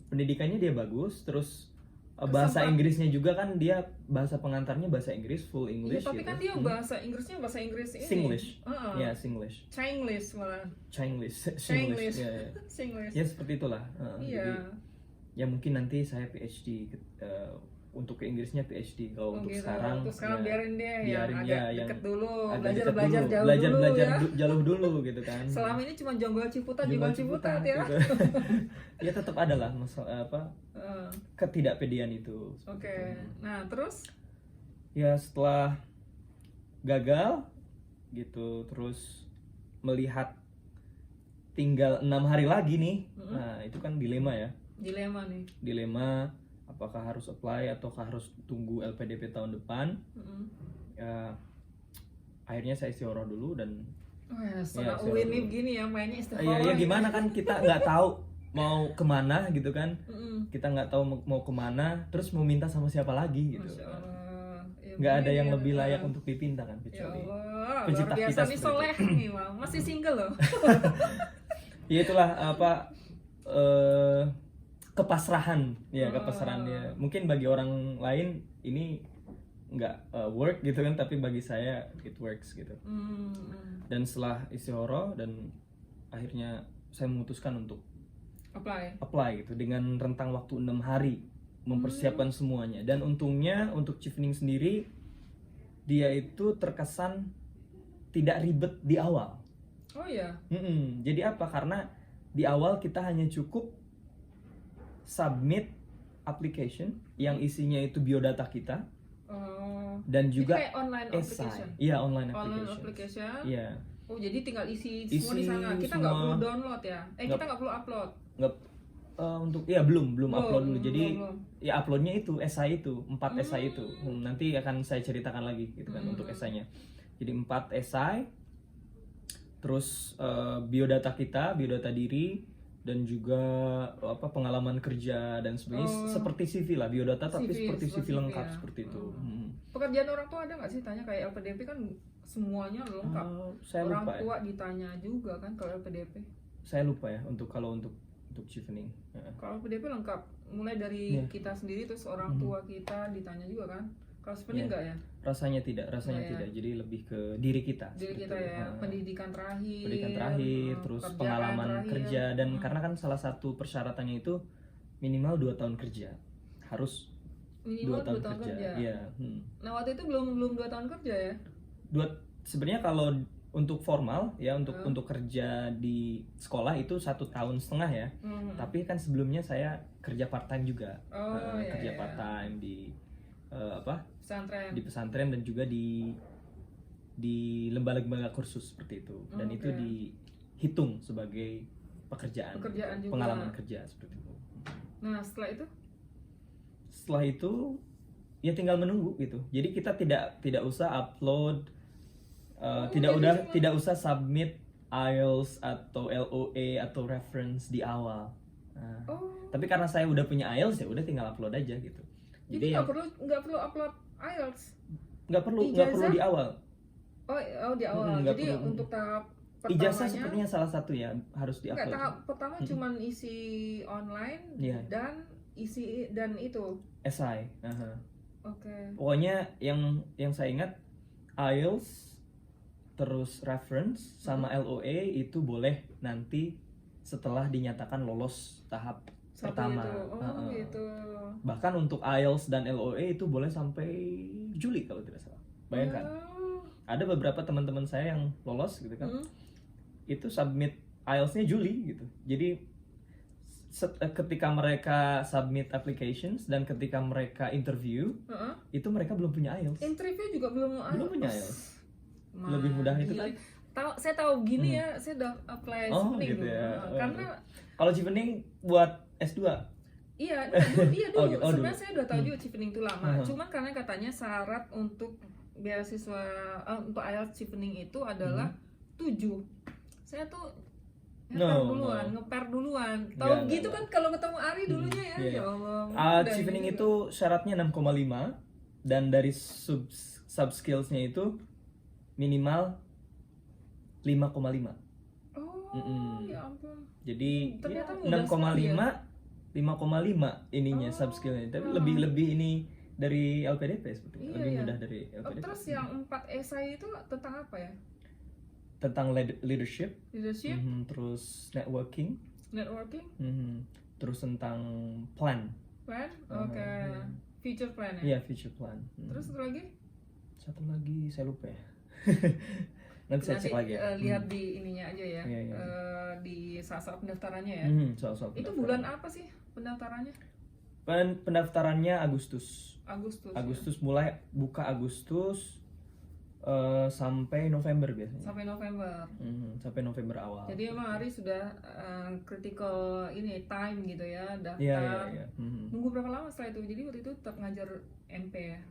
pendidikannya dia bagus terus bahasa Kesempatan. Inggrisnya juga kan dia bahasa pengantarnya bahasa Inggris full Iya, English tapi gitu. kan dia bahasa Inggrisnya bahasa Inggris ini. Singlish. Heeh. Ya Singlish. Chinglish malah. Chinglish. Chinglish. Ya, ya. Singlish. Ya seperti itulah. Iya. Jadi, ya mungkin nanti saya PhD untuk ke Inggrisnya PhD kalau untuk gitu. sekarang. Untuk sekarang ya, biarin deh yang biarin agak ya, yang deket dulu, agak belajar dekat belajar dulu. jauh belajar dulu belajar ya. jauh dulu gitu kan. Selama ini cuma jonggol Ciputat Jonggol Ciputat ya. gitu. Ya tetap ada lah masalah ketidakpedean itu. Oke. Nah terus Ya setelah gagal gitu. Terus melihat tinggal 6 hari lagi nih. Nah, itu kan dilema ya. Dilema apakah harus apply ataukah harus tunggu LPDP tahun depan. Ya, akhirnya saya istiqoroh dulu dan Saudara Uin nih begini ya mainnya istiqoroh. ya gimana kan kita nggak tahu mau kemana gitu kan. Kita nggak tahu mau kemana, terus mau minta sama siapa lagi gitu. Nggak ada yang lebih layak untuk dipinta kan kecuali pencipta kita nih soleh nih, masih single loh. Ya itulah apa kepasrahan ya, kepasrahannya. Mungkin bagi orang lain ini nggak work gitu kan, tapi bagi saya it works gitu. Dan setelah istiqoroh dan akhirnya saya memutuskan untuk apply gitu dengan rentang waktu 6 hari mempersiapkan semuanya. Dan untungnya untuk Chevening sendiri dia itu terkesan tidak ribet di awal. Oh ya. Jadi apa? Karena di awal kita hanya cukup submit application yang isinya itu biodata kita. Dan juga kayak online application. Iya, online application. Iya. Oh, jadi tinggal isi semua di sana. Kita nggak perlu download ya? Kita nggak perlu upload. Nggak untuk belum upload dulu. Jadi ya uploadnya itu esai itu 4 esai itu. Nanti akan saya ceritakan lagi gitu kan untuk esainya. Jadi 4 esai. Terus biodata kita, biodata diri, dan juga pengalaman kerja dan sebagainya, seperti CV lah, biodata tapi seperti CV lengkap ya. Seperti itu. Pekerjaan orang tua ada nggak sih tanya kayak LPDP kan semuanya lengkap. Orang tua ditanya juga kan kalau LPDP. Saya lupa ya kalau untuk Chevening. Kalau LPDP lengkap, mulai dari kita sendiri terus orang tua kita ditanya juga kan. Kalau Chevening enggak ya? Rasanya tidak. Jadi lebih ke diri kita. Ya. Pendidikan terakhir, terus pengalaman kerja dan karena kan salah satu persyaratannya itu minimal 2 tahun kerja. Harus minimal 2 tahun kerja. Iya. Nah, waktu itu belum 2 tahun kerja ya? Sebenarnya kalau untuk formal ya, untuk kerja di sekolah itu 1,5 tahun ya. Tapi kan sebelumnya saya kerja part time juga. Kerja part time di pesantren. Di pesantren dan juga di lembaga-lembaga kursus seperti itu. Dan itu dihitung sebagai pekerjaan juga. Pengalaman kerja seperti itu. Nah, setelah itu ya tinggal menunggu gitu. Jadi kita tidak usah upload, tidak usah submit IELTS atau LOA atau reference di awal. Tapi karena saya udah punya IELTS ya udah tinggal upload aja gitu. Jadi nggak perlu upload IELTS. Nggak perlu di awal. Di awal. Jadi untuk tahap pertamanya ijazah sepertinya salah satu ya harus di-upload. Tahap pertama cuman isi online dan isi dan itu esai. Pokoknya yang saya ingat IELTS terus reference sama LOA itu boleh nanti setelah dinyatakan lolos tahap pertama. Gitu. Bahkan untuk IELTS dan LOA itu boleh sampai Juli kalau tidak salah. Bayangkan. Ada beberapa teman-teman saya yang lolos gitu kan. Itu submit IELTS-nya Juli gitu. Jadi ketika mereka submit applications dan ketika mereka interview, itu mereka belum punya IELTS. Interview juga belum punya IELTS. Lebih mudah itu kan. Saya tahu gini ya, saya udah apply Chevening gitu ya. Karena kalau Chevening buat S2. Iya dulu. Sebenarnya saya udah tahu juga Chevening itu lama. Cuman karena katanya syarat untuk beasiswa untuk IELTS Chevening itu adalah 7. Saya tuh ngeper duluan. Tahu gitu kan kalau ketemu Ari dulunya ya. Ya Allah. Chevening itu syaratnya 6,5 dan dari sub skills-nya itu minimal 5,5. Ya ampun. Jadi 6,5 ininya sub skillnya. Tapi lebih ini dari LPDP seperti lebih mudah dari LPDP. Terus yang 4 esai itu tentang apa ya? Tentang leadership, terus networking, terus tentang plan, future plan ya? Iya, future plan. Terus satu lagi saya lupa ya. Nanti saya cek lagi ya. Lihat di ininya aja ya, di saat pendaftarannya ya. Itu bulan apa sih pendaftarannya? Pendaftarannya Agustus mulai buka Agustus. Sampai November biasanya. Sampai November. Sampai November awal. Jadi emang Ari sudah critical ini time gitu ya, daftar. Iya. Nunggu berapa lama setelah itu? Jadi waktu itu tetap ngajar MP ya?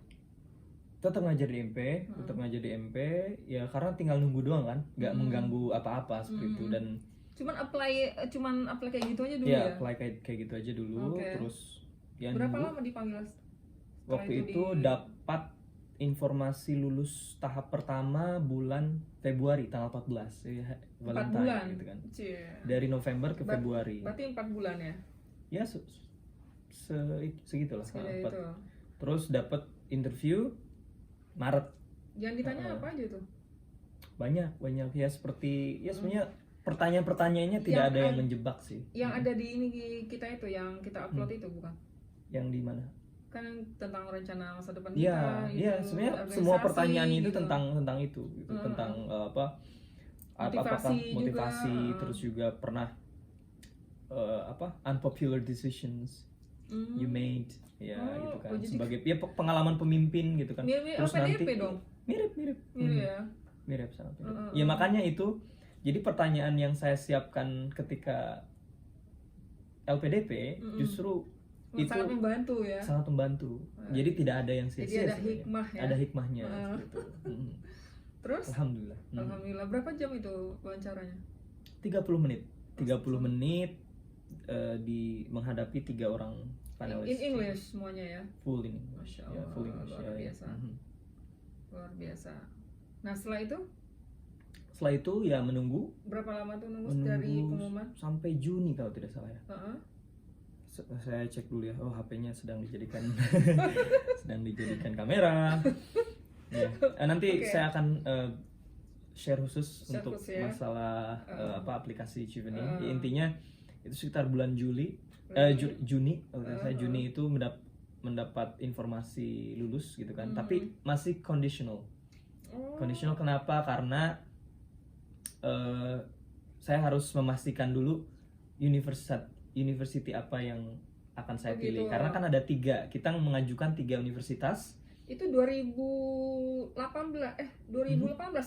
Tetap ngajar di MP, ya karena tinggal nunggu doang kan, nggak mengganggu apa-apa seperti itu. Dan cuman apply kayak gitu aja dulu ya? ya? Apply kayak gitu aja dulu. Okay. Terus ya berapa nunggu. lama dipanggil? Waktu itu dapat informasi lulus tahap pertama bulan Februari tanggal 14 ya, 4 bulan gitu kan. Cie. Dari November ke Februari. Berarti 4 bulan ya? Ya segitulah. Itu. Terus dapat interview Maret. Yang ditanya apa aja tuh? Banyak ya, seperti ya sebenarnya pertanyaan-pertanyaannya tidak ada yang menjebak sih. Yang ada di ini kita itu yang kita upload itu bukan? Yang di mana? Kan tentang rencana masa depan kita. Iya, sebenarnya semua pertanyaan itu gitu. tentang itu gitu. Tentang motivasi terus juga pernah unpopular decisions you made ya gitu kan. Sebagai ya pengalaman pemimpin gitu kan. Mirip terus LPDP nanti dong. Mirip ya. Mirip sangat mirip. Ya makanya itu jadi pertanyaan yang saya siapkan ketika LPDP justru itu sangat membantu ya. Sangat membantu. Jadi tidak ada yang sia-sia. Jadi ada hikmah ya. Ada hikmahnya gitu. Terus? Alhamdulillah. Alhamdulillah. Berapa jam itu wawancaranya? 30 menit. 30 menit menghadapi 3 orang panelis. In English semuanya ya? Full English. Masya Allah, ya, full English. luar biasa. Luar biasa. Nah setelah itu? Setelah itu ya menunggu. Berapa lama tuh nunggu dari pengumuman? Sampai Juni kalau tidak salah ya. Saya cek dulu ya. Oh, HP-nya sedang dijadikan kamera. Ya. Nanti saya akan share khusus untuk masalah aplikasi Chevening. Intinya itu sekitar bulan Juni. Saya Juni itu mendapat informasi lulus gitu kan. Tapi masih conditional. Conditional kenapa? Karena saya harus memastikan dulu university apa yang akan saya pilih. Karena kan ada 3, kita mengajukan 3 universitas. Itu 2018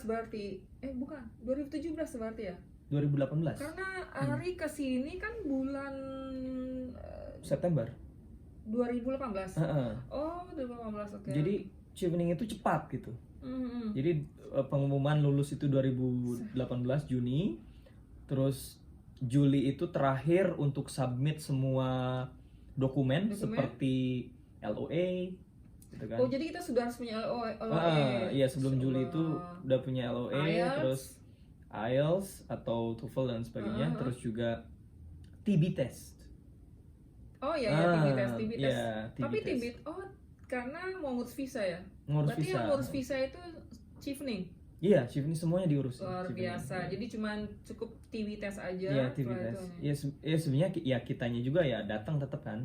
berarti bukan 2017 berarti ya? 2018. Karena Ari kesini kan bulan September 2018. Oh 2018 oke. Jadi Chevening itu cepat gitu. Jadi pengumuman lulus itu 2018 Juni, terus Juli itu terakhir untuk submit semua dokumen? Seperti LOA gitu kan. Oh jadi kita sudah harus punya LOA. Iya sebelum Juli itu udah punya LOA, terus IELTS atau TOEFL dan sebagainya, terus juga TB test. Oh iya TB test. Yeah, tapi TB karena mau ngurus visa ya. Berarti visa. Yang ngurus visa itu Chevening. Iya, Chevening semuanya diurus. Luar biasa. Ya. Jadi cuman cukup TB test aja. Iya, TB test. Ya sebenarnya ya kitanya juga ya datang tetap kan.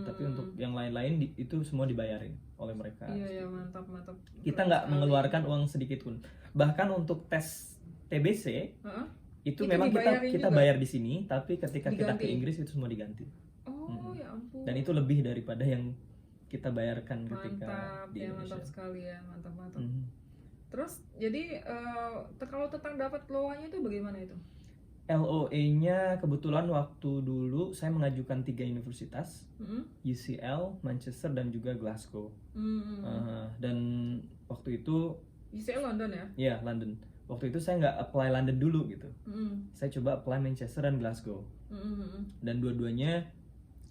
Tapi untuk yang lain-lain itu semua dibayarin oleh mereka. Iya, mantap. Kita nggak mengeluarkan uang sedikit pun. Bahkan untuk tes TBC itu memang kita bayar di sini, tapi ketika kita ke Inggris itu semua diganti. Oh, ya ampun. Dan itu lebih daripada yang kita bayarkan ketika di Indonesia. Mantap sekali ya, mantap. Terus jadi kalau tentang dapat LOA-nya itu bagaimana itu? LOA-nya kebetulan waktu dulu saya mengajukan 3 universitas, UCL, Manchester dan juga Glasgow. Dan waktu itu UCL London ya? Iya, London. Waktu itu saya nggak apply London dulu gitu. Saya coba apply Manchester dan Glasgow. Dan dua-duanya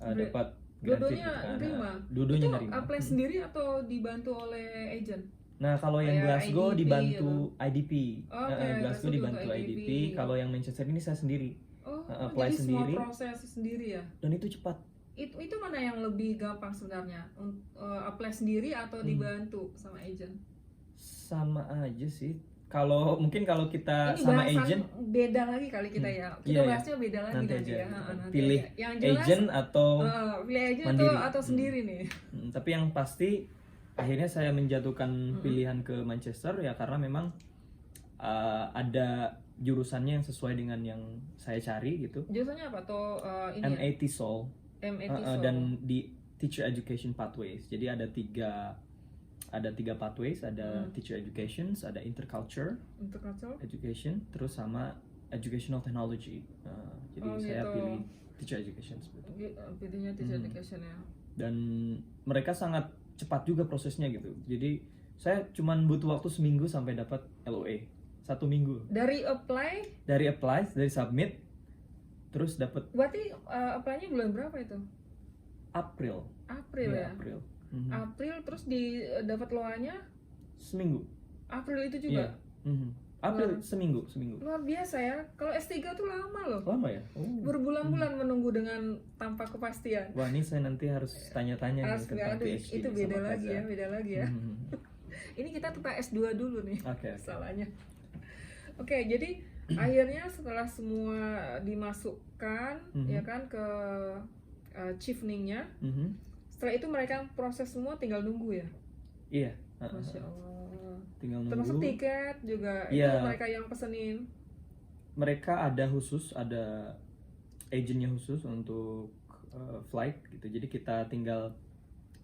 dapat dua-duanya nerima. Dua-duanya itu nerima. Apply sendiri atau dibantu oleh agent? Nah, kalau yang Glasgow IDP, dibantu IDP. Okay, Glasgow dibantu IDP. Kalau yang Manchester ini saya sendiri. Apply jadi sendiri. Semua proses sendiri ya? Dan itu cepat. Itu mana yang lebih gampang sebenarnya? Apply sendiri atau dibantu sama agent? Sama aja sih. Mungkin kalau kita ini sama agent beda lagi kali kita ya. Kita bahasnya beda lagi nanti ya. Pilih yang jelas, agent atau pilih agent mandiri. atau sendiri nih. Tapi yang pasti akhirnya saya menjatuhkan pilihan ke Manchester ya karena memang ada jurusannya yang sesuai dengan yang saya cari gitu. Jurusannya apa tuh? MA TESOL. MA TESOL. Dan di Teacher Education Pathways. Jadi ada 3 ada 3 pathways, ada teacher education, ada interculture education, terus sama educational technology. Jadi saya gitu. pilih teacher education seperti itu. Pilihnya teacher education ya. Dan mereka sangat cepat juga prosesnya gitu. Jadi saya cuman butuh waktu seminggu sampai dapat LOA. 1 minggu. Dari apply, Dari submit, terus dapat. Berarti apply-nya bulan berapa itu? April Ya. April. April, terus dapat LOA-nya Seminggu. April itu juga. April seminggu. Luar biasa ya. Kalau S3 tuh lama loh. Lama ya? Berbulan-bulan menunggu dengan tanpa kepastian. Wah, ini saya nanti harus tanya-tanya nih tentang PhD. Itu beda lagi ya. Ini kita tentang S2 dulu nih. Oke. Salahnya. Oke, jadi akhirnya setelah semua dimasukkan ya kan ke chevening-nya. Setelah itu mereka proses semua, tinggal nunggu ya. Iya. Masya Allah. Tinggal nunggu. Termasuk tiket juga, itu mereka yang pesenin. Mereka ada agentnya khusus untuk flight gitu. Jadi kita tinggal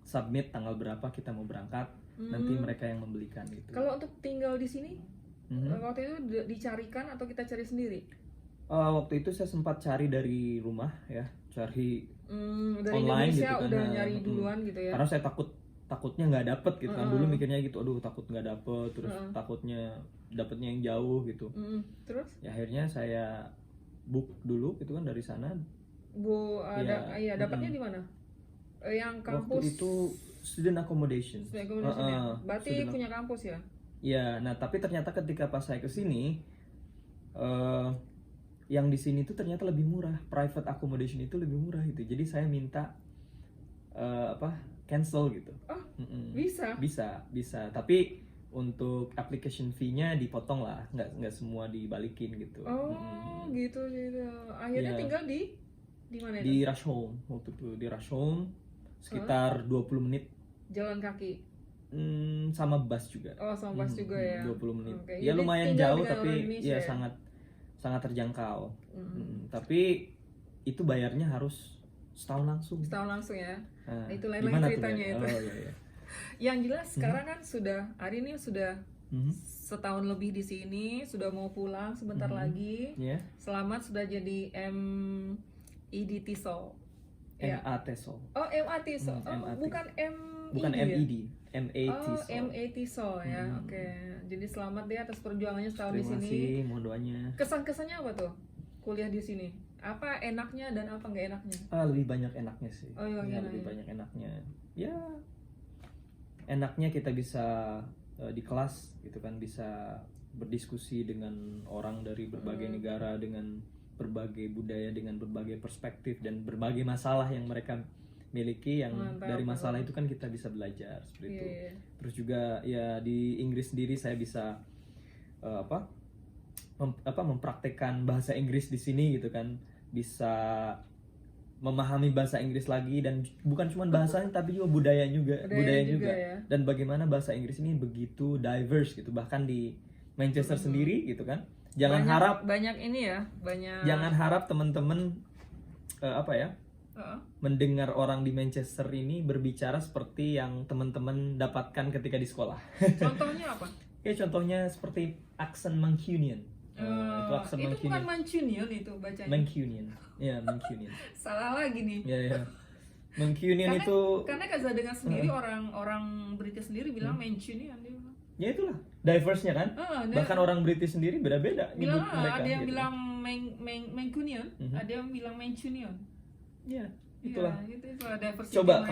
submit tanggal berapa kita mau berangkat, nanti mereka yang membelikan gitu. Kalau untuk tinggal di sini, waktu itu dicarikan atau kita cari sendiri? Waktu itu saya sempat cari dari rumah ya, cari dari online Indonesia gitu kan. udah nyari duluan gitu ya. Karena saya takutnya nggak dapet gitu kan. Dulu mikirnya gitu, aduh takut nggak dapet, terus takutnya dapetnya yang jauh gitu. Terus? Ya akhirnya saya book dulu gitu kan dari sana. Dapatnya di mana? Yang kampus? Waktu itu student accommodation. Ya? Berarti punya kampus ya? Ya, nah tapi ternyata ketika pas saya kesini, yang di sini tuh ternyata lebih murah. Private accommodation itu lebih murah gitu. Jadi saya minta cancel gitu. Oh, bisa. Tapi untuk application fee-nya dipotong lah, nggak semua dibalikin gitu. Oh, gitu. Akhirnya tinggal di mana itu? Di Rushholme waktu itu, di Rushholme sekitar 20 menit. Jalan kaki. Sama bus juga. Oh, sama bus juga ya. 20 menit. Okay. Ya lumayan jauh tapi ya sangat terjangkau. Tapi itu bayarnya harus setahun langsung ya. Nah, itu lain ceritanya itu. Iya. Yang jelas sekarang kan Ari ini sudah setahun lebih di sini, sudah mau pulang sebentar lagi. Selamat sudah jadi MED TESOL. MA TESOL. Oh, MA TESOL. Bukan MED, MA TESOL. MA TESOL ya. Oke. Jadi selamat deh atas perjuangannya setahun di sini. Terima kasih, mohon doanya. Kesan-kesannya apa tuh kuliah di sini? Apa enaknya dan apa nggak enaknya? Lebih banyak enaknya sih. Lebih banyak enaknya. Ya, enaknya kita bisa di kelas gitu kan, bisa berdiskusi dengan orang dari berbagai negara, dengan berbagai budaya, dengan berbagai perspektif dan berbagai masalah yang mereka miliki, yang dari masalah itu kan kita bisa belajar seperti itu. Terus juga ya di Inggris sendiri saya bisa mempraktekkan bahasa Inggris di sini gitu kan, bisa memahami bahasa Inggris lagi, dan bukan cuma bahasanya tapi juga budaya juga ya. Dan bagaimana bahasa Inggris ini begitu diverse gitu, bahkan di Manchester sendiri gitu kan. Jangan harap teman-teman mendengar orang di Manchester ini berbicara seperti yang teman-teman dapatkan ketika di sekolah. Contohnya apa? Ya contohnya seperti aksen Mancunian. Itu bukan Mancunian itu bacanya. Mancunian. Ya, Mancunian. Salah lagi nih. Ya. Mancunian itu karena saya dengar sendiri orang British sendiri bilang Mancunian dia bilang. Ya itulah, diverse-nya kan. Bahkan orang British sendiri beda-beda nyebut mereka. Ada yang bilang Mancunian, ada yang bilang Mancunian. Ya, itulah. Itulah diversity. Coba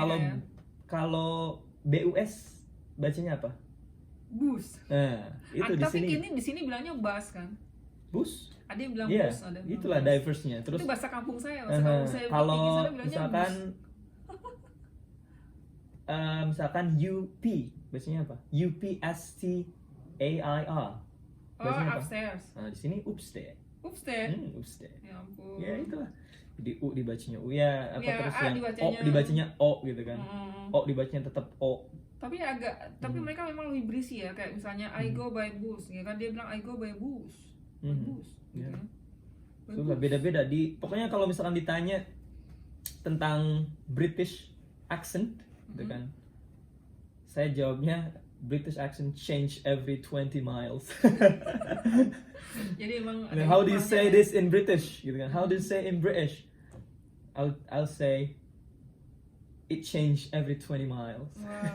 kalau BUS bacanya apa? Bus. Nah, itu di sini. Tapi di sini bilangnya bus kan? Bus? Ada yang bilang bus, ada yang bilang itulah bus. Diverse-nya. Terus itu bahasa kampung saya. kalau misalkan UP, bacanya apa? UPSTAIR. Upstairs. Nah, di sini upstairs. Upstairs. Ya ampun. Ya itulah. Jadi U dibacanya U ya, terus yang O dibacanya O gitu kan. O dibacanya tetap O. Tapi mereka memang lebih berisi ya, kayak misalnya I go by bus, ya kan, dia bilang I go by bus. Bus. Gitu kan. Sudah beda-beda pokoknya kalau misalkan ditanya tentang British accent gitu kan. Saya jawabnya British accent change every 20 miles. Jadi emang And how do you say this in British? Gitu kan? How do you say in British? I'll say it change every 20 miles. Wah,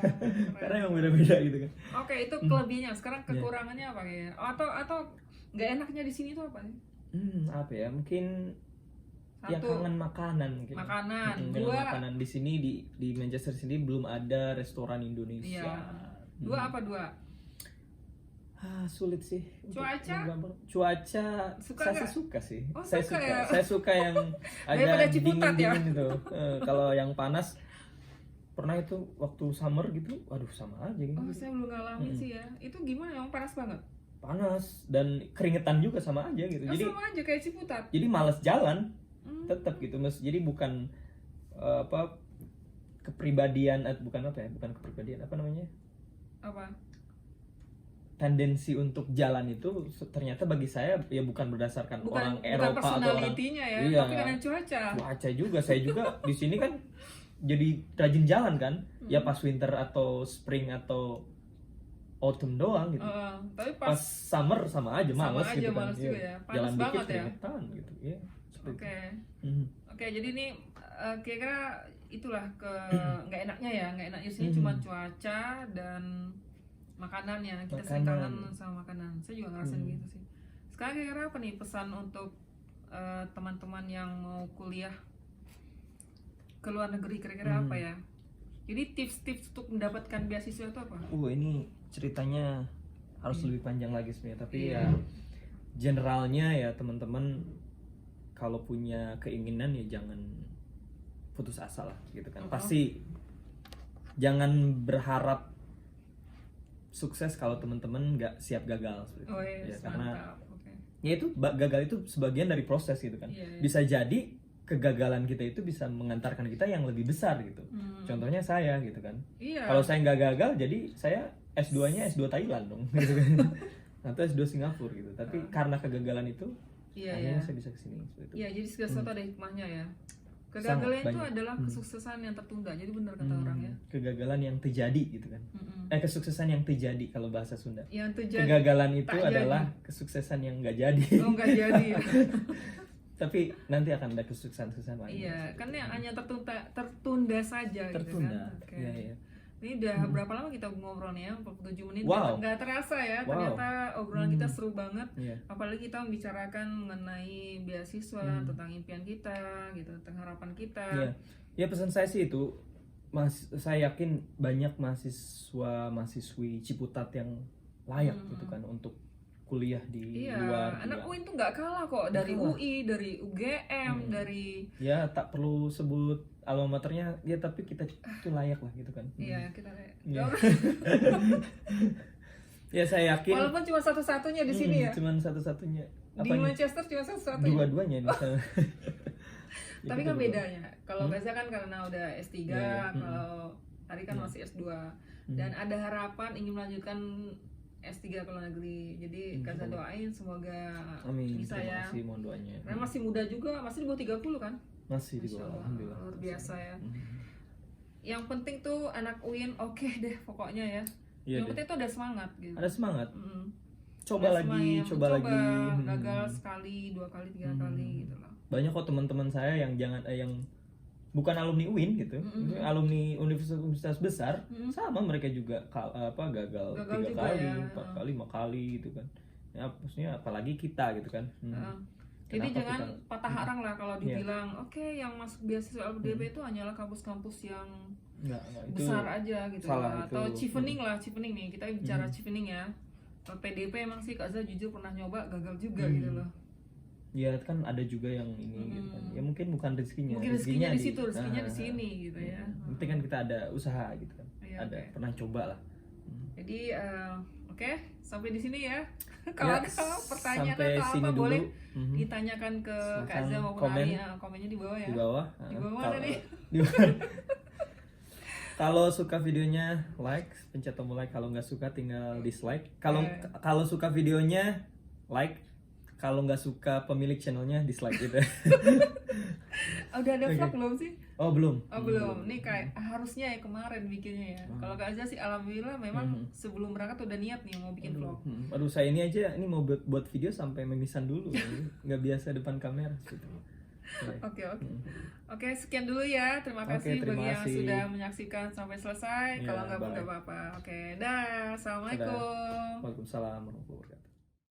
Karena emang beda-beda gitu kan. Oke, itu kelebihannya. Sekarang kekurangannya apa ya? Atau nggak enaknya di sini tuh apa? Apa ya? Mungkin ya Satu, kangen makanan mungkin. makanan. Kangen Dua, makanan di sini di Manchester sini belum ada restoran Indonesia. iya. Dua apa dua? Sulit sih. Cuaca? Cuaca Suka saya nggak? sih suka sih. Oh, Saya suka suka. ya? Saya suka yang Daripada agak Ciputat ya? dingin-dingin gitu. Kalau yang panas pernah itu waktu summer gitu, waduh sama aja gitu. Oh, saya belum ngalamin sih ya. Itu gimana? Emang panas banget? Panas dan keringetan juga sama aja gitu. Oh, Jadi sama aja kayak Ciputat. jadi malas jalan tetap gitu mas. Jadi bukan kepribadian bukan kepribadian apa namanya, Apa? tendensi untuk jalan itu ternyata bagi saya ya bukan berdasarkan orang Eropa atau orang personality-nya ya, Iya. tapi karena cuaca. juga. Saya juga di sini kan jadi rajin jalan kan, ya pas winter atau spring atau autumn doang gitu. Tapi Pas pas summer sama aja sama males aja gitu kan. males juga ya. Panas Jalan banget dikit ya. keringetan gitu ya. seperti Oke. itu. Mhm. Oke, jadi ini kira-kira itulah nggak enaknya ya, nggak enaknya di sini cuma cuaca dan makanannya. Kita sering kangen sama makanan. Saya juga ngerasain gitu sih. Sekarang kira-kira apa nih pesan untuk teman-teman yang mau kuliah ke luar negeri, kira-kira apa ya? Jadi tips-tips untuk mendapatkan beasiswa itu apa? Ini ceritanya harus lebih panjang lagi sebenarnya, tapi Iya. ya generalnya ya teman-teman kalau punya keinginan ya jangan putus asa lah gitu kan. Pasti jangan berharap sukses kalau teman-teman nggak siap gagal seperti itu. Oh iya, Ya, karena mantap. Oke. ya itu gagal itu sebagian dari proses gitu kan. Iya, iya. Bisa jadi kegagalan kita itu bisa mengantarkan kita yang lebih besar gitu. Contohnya saya gitu kan. Iya. Kalau saya nggak gagal, jadi saya S2-nya S2 Thailand dong, gitu kan. Atau S2 Singapura gitu. Tapi karena kegagalan itu, Iya, akhirnya iya. saya bisa kesini seperti itu. Iya, jadi segala sesuatu ada hikmahnya ya. Kegagalan itu banyak. adalah kesuksesan yang tertunda. Jadi benar kata orang ya. Kegagalan yang terjadi gitu kan. Kesuksesan yang terjadi kalau bahasa Sunda. Yang terjadi Kegagalan itu tak adalah kesuksesan yang nggak jadi. oh nggak jadi. Tapi nanti akan ada kesuksesan lain. Iya, kan yang hanya tertunda saja Tertunda. gitu kan. Oke. Iya, iya. Ini udah berapa lama kita ngobrol nih ya? 47 menit. Wow. Nggak terasa ya. Wow. Ternyata obrolan kita seru banget. Iya. Apalagi kita membicarakan mengenai beasiswa, tentang impian kita, gitu, tentang harapan kita. Iya. Ya pesan saya sih itu, saya yakin banyak mahasiswi Ciputat yang layak gitu kan untuk kuliah di Iya, luar. anak Ya. UIN tuh nggak kalah kok dari UI, dari UGM, dari Ya tak perlu sebut alma maternya ya, tapi kita tuh layak lah gitu kan. iya kita Iya. Ya saya yakin. walaupun cuma satu-satunya di sini ya. Cuman satu-satunya. Di Manchester cuma satu-satunya. Dua-duanya misalnya. Ya, Tapi kita kan berdua. bedanya. Kalau Gaza kan karena udah S3, Iya. kalau Ari kan masih S2. Dan ada harapan ingin melanjutkan S3 ke luar negeri. Jadi Gaza doain semoga Amin. bisa Terima ya. kasih, mohon doanya. Karena masih muda juga, masih di bawah 30 kan? Masih di Masya bawah, Allah, alhamdulillah. luar biasa ya. Yang penting tuh anak UIN oke deh pokoknya ya. Iya Yang deh. penting tuh ada semangat gitu. Ada semangat. Mm. Coba Ada lagi, semangat, coba lagi. gagal sekali, 2 kali, 3 kali gitu loh. Banyak kok teman-teman saya yang yang bukan alumni UIN gitu, alumni universitas besar, sama mereka juga gagal Gagal 3 juga kali, ya. 4 kali, 5 kali gitu kan. Ya maksudnya apalagi kita gitu kan. Jadi Kenapa jangan kita- patah arang lah kalau dibilang oke yang masuk beasiswa LPDP itu hanyalah kampus-kampus yang Enggak, itu besar aja gitu salah, atau itu. Chevening lah, Chevening nih kita bicara Chevening ya. Kalau PDP emang sih Kak Za jujur pernah nyoba gagal juga gitu loh. ya kan ada juga yang ini gitu kan. Ya mungkin bukan rezekinya. Mungkin rezekinya di situ, di- rezekinya di ah, sini gitu ya. Yang penting kan kita ada usaha gitu kan. Iya, Ada oke. pernah coba lah. Jadi oke, sampai di sini ya. Kalau Ya, ada pertanyaan sampai atau sini apa dulu. boleh Mhm. ditanyakan ke Kak Silakan Za maupun komen. Ari. Komennya di bawah ya. Di bawah. Di bawah Kalau- mana nih? di bawah. Kalau suka videonya like, pencet tombol like. Kalau nggak suka tinggal dislike. Kalau suka videonya like. Kalau nggak suka pemilik channelnya dislike gitu. Udah ada Oke. vlog belum sih? Oh belum. Oh belum. Nih kayak harusnya ya kemarin bikinnya ya. Kalau Kak Azza sih alhamdulillah memang sebelum berangkat udah niat nih mau bikin vlog. Aduh saya ini aja ini mau buat video sampai mimisan dulu, nggak biasa depan kamera gitu. Oke. Oke, sekian dulu ya. Terima Oke, kasih terima bagi yang kasih. sudah menyaksikan sampai selesai. Ya, Kalau nggak pun bye. nggak apa-apa. Oke, dah. Assalamualaikum. Waalaikumsalam warahmatullahi wabarakatuh.